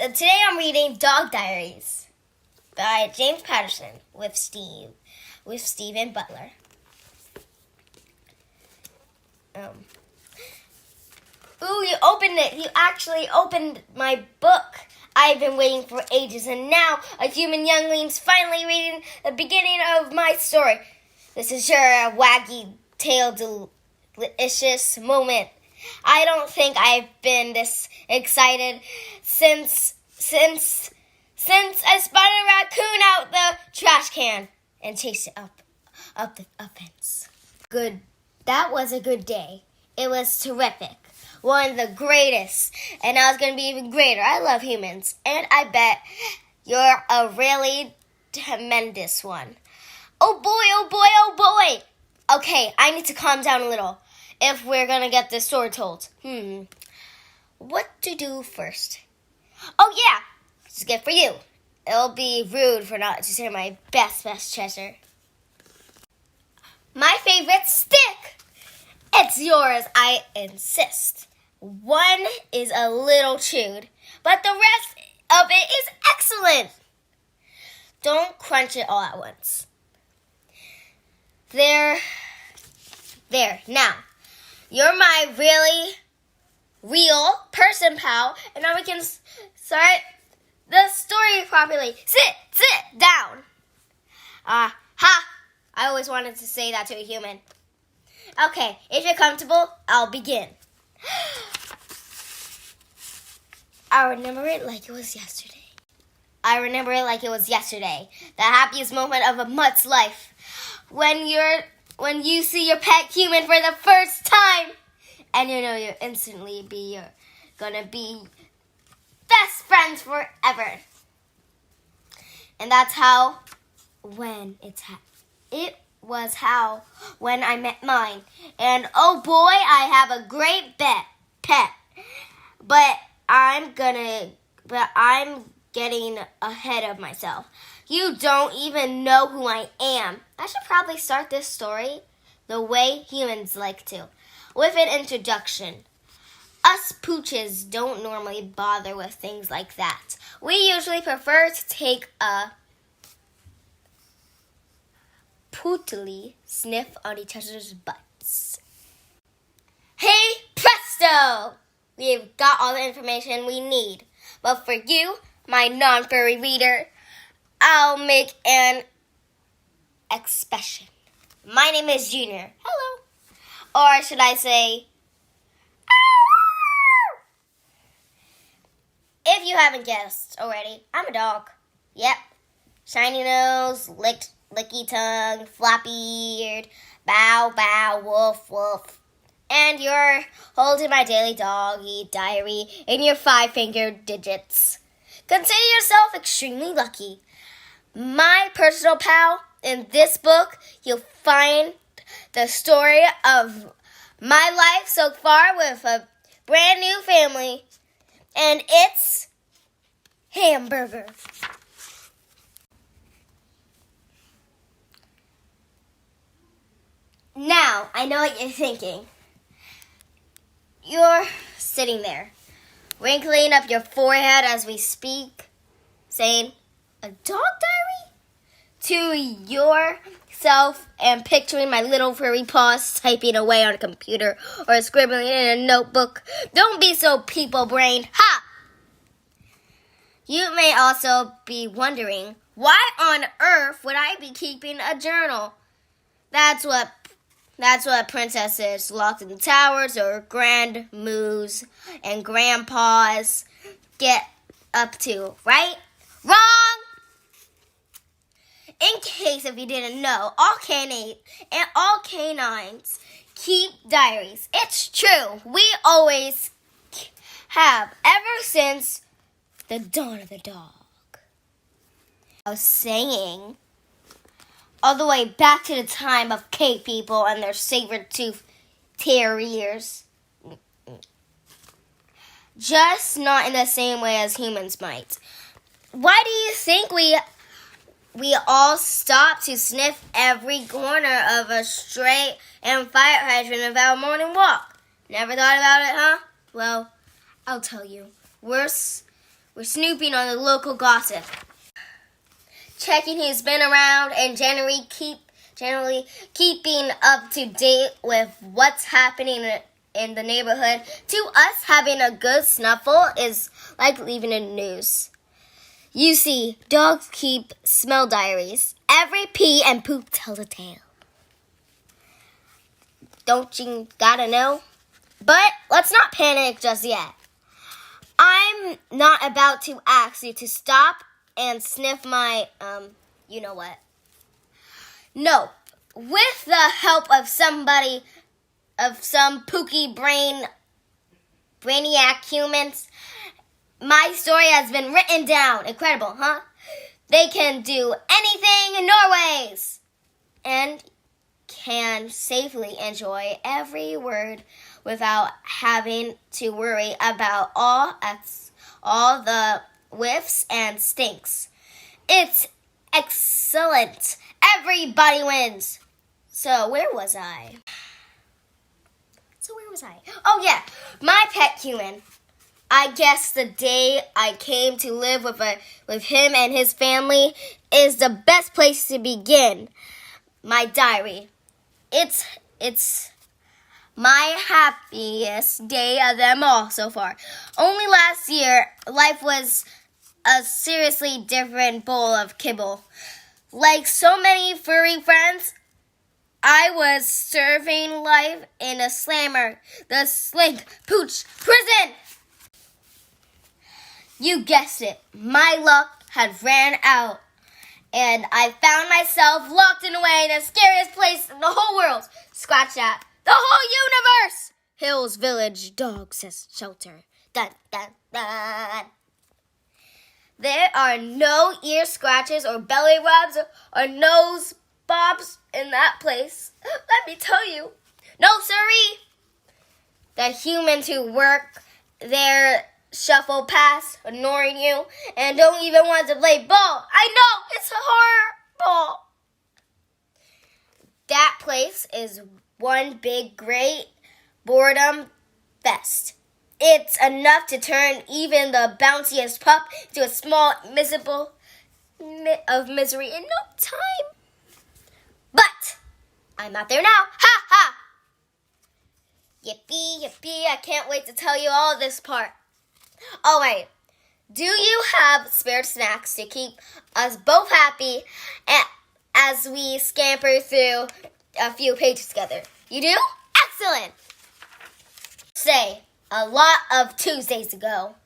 Today I'm reading Dog Diaries by James Patterson with Stephen Butler. Ooh, you opened it. You actually opened my book. I've been waiting for ages, and now a human youngling's finally reading the beginning of my story. This is sure a waggy-tailed, delicious moment. I don't think I've been this excited since I spotted a raccoon out the trash can and chased it up the fence. Good. That was a good day. It was terrific. One of the greatest. And now it's going to be even greater. I love humans. And I bet you're a really tremendous one. Oh boy, oh boy, oh boy. Okay, I need to calm down a little if we're going to get this story told. What to do first? Oh yeah, this is good for you. It'll be rude for not to share my best treasure. My favorite stick. It's yours, I insist. One is a little chewed, but the rest of it is excellent. Don't crunch it all at once. There. Now, you're my really real person, pal, and now we can start the story properly. Sit down. Ha! I always wanted to say that to a human. Okay, if you're comfortable, I'll begin. I remember it like it was yesterday. The happiest moment of a mutt's life. When you see your pet human for the first time. And you know you'll instantly gonna be best friends forever. And that's how when it was how when I met mine. And oh boy, I have a great pet. But I'm getting ahead of myself. You don't even know who I am. I should probably start this story the way humans like to, with an introduction. Us pooches don't normally bother with things like that. We usually prefer to take a pootily sniff on each other's butts. Hey, presto! We've got all the information we need. But for you, my non-furry reader, I'll make an expression. My name is Junior. Hello. Or should I say, if you haven't guessed already, I'm a dog. Yep. Shiny nose, licky tongue, floppy eared, bow, bow, woof, woof. And you're holding my daily doggy diary in your 5-fingered digits. Consider yourself extremely lucky. My personal pal, in this book, you'll find the story of my life so far with a brand new family. And it's Hamburger. Now, I know what you're thinking. You're sitting there, wrinkling up your forehead as we speak, saying, a dog diary? To yourself and picturing my little furry paws typing away on a computer or scribbling in a notebook. Don't be so people-brained. Ha! You may also be wondering, why on earth would I be keeping a journal? That's what princesses locked in the towers or grand moos and grandpas get up to, right? Wrong! In case if you didn't know, all canines keep diaries. It's true. We always have, ever since the dawn of the dog. I was saying, all the way back to the time of cave people and their saber-toothed terriers. Just not in the same way as humans might. Why do you think we all stop to sniff every corner of a stray and fire hydrant of our morning walk? Never thought about it, huh? Well, I'll tell you. We're were snooping on the local gossip, checking who's been around, and generally keeping up to date with what's happening in the neighborhood. To us, having a good snuffle is like leaving a news. You see, dogs keep smell diaries. Every pee and poop tells a tale. Don't you gotta know? But let's not panic just yet. I'm not about to ask you to stop and sniff my, you know what. No, with the help of some pooky brainiac humans, my story has been written down. Incredible, huh? They can do anything in Norways and can safely enjoy every word without having to worry about all the whiffs and stinks. It's excellent. Everybody wins. So where was I? Oh yeah, my pet human. I guess the day I came to live with him and his family is the best place to begin. My diary. It's my happiest day of them all so far. Only last year, life was a seriously different bowl of kibble. Like so many furry friends, I was serving life in a slammer, the slink pooch prison. You guessed it, my luck had ran out, and I found myself locked away in the scariest place in the whole world. Scratch that. The whole universe! Hills Village Dog Shelter. Dun, dun, dun. There are no ear scratches or belly rubs or nose bobs in that place. Let me tell you. No, sirree. The humans who work there shuffle past, ignoring you, and don't even want to play ball. I know, it's horrible. That place is one big, great boredom fest. It's enough to turn even the bounciest pup into a small, miserable of misery in no time. But I'm not there now. Ha ha! Yippee, yippee, I can't wait to tell you all this part. All right, do you have spare snacks to keep us both happy as we scamper through a few pages together? You do? Excellent! Say, a lot of Tuesdays ago,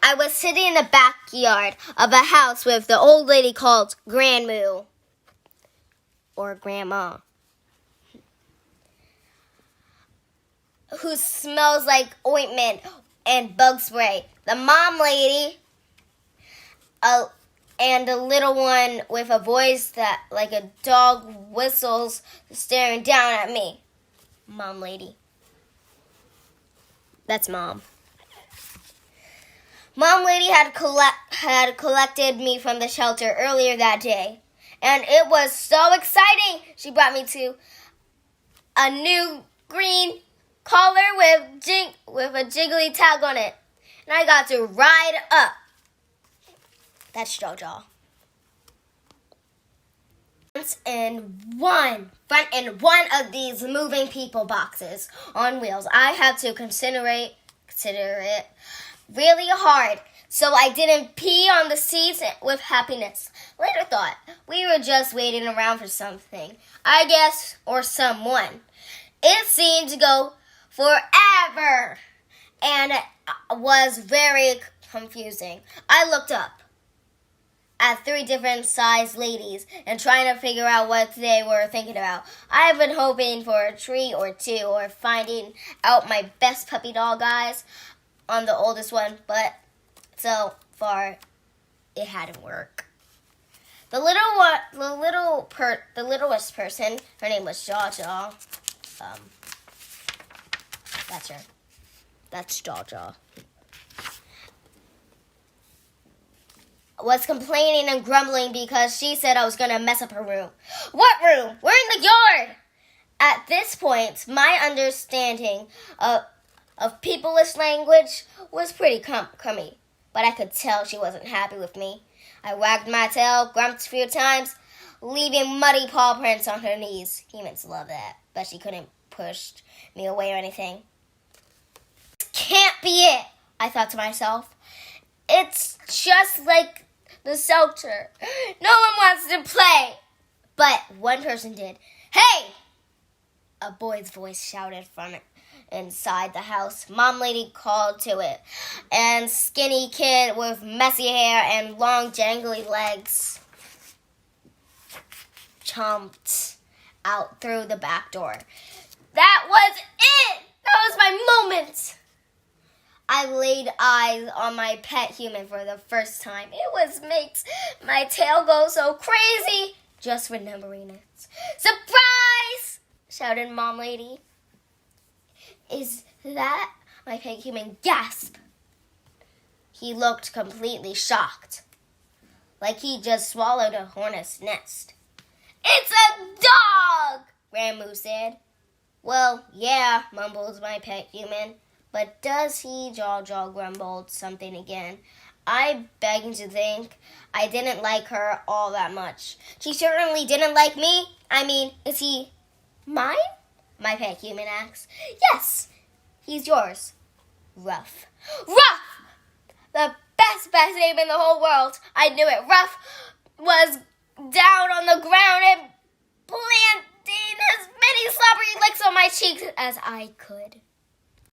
I was sitting in the backyard of a house with the old lady called Grandmoo, or Grandma, who smells like ointment and bug spray. The mom lady, and a little one with a voice that like a dog whistles, staring down at me. Mom lady. That's Mom. Mom lady had collected me from the shelter earlier that day, and it was so exciting. She brought me to a new green collar with a jiggly tag on it, and I got to ride up. That's JoJo. Front in one of these moving people boxes on wheels. I had to consider it really hard, so I didn't pee on the seats with happiness. Later thought, we were just waiting around for something, I guess, or someone. It seemed to go forever, and it was very confusing. I looked up at 3 different sized ladies and trying to figure out what they were thinking about. I've been hoping for a treat or 2 or finding out my best puppy dog eyes on the oldest one, but so far it hadn't worked. The littlest person, her name was Jaja. That's her. That's Jaja. Was complaining and grumbling because she said I was going to mess up her room. What room? We're in the yard! At this point, my understanding of peopleish language was pretty crummy. but I could tell she wasn't happy with me. I wagged my tail, grumped a few times, leaving muddy paw prints on her knees. Humans love that, but she couldn't push me away or anything. This can't be it, I thought to myself. It's just like the shelter. No one wants to play. But one person did. Hey! A boy's voice shouted from inside the house. Mom lady called to it. And skinny kid with messy hair and long jangly legs chomped out through the back door. That was it! That was my moment! I laid eyes on my pet human for the first time. It makes my tail go so crazy just remembering it. Surprise! Shouted Mom Lady. Is that my pet human? Gasp! He looked completely shocked, like he just swallowed a hornet's nest. It's a dog! Ramu said. Well, yeah, mumbled my pet human. But does he? Jaw grumbled something again. I begged to think I didn't like her all that much. She certainly didn't like me. I mean, is he mine? My pet human asked. Yes, he's yours. Ruff. Ruff! The best name in the whole world. I knew it. Ruff was down on the ground and planting as many slobbery licks on my cheeks as I could.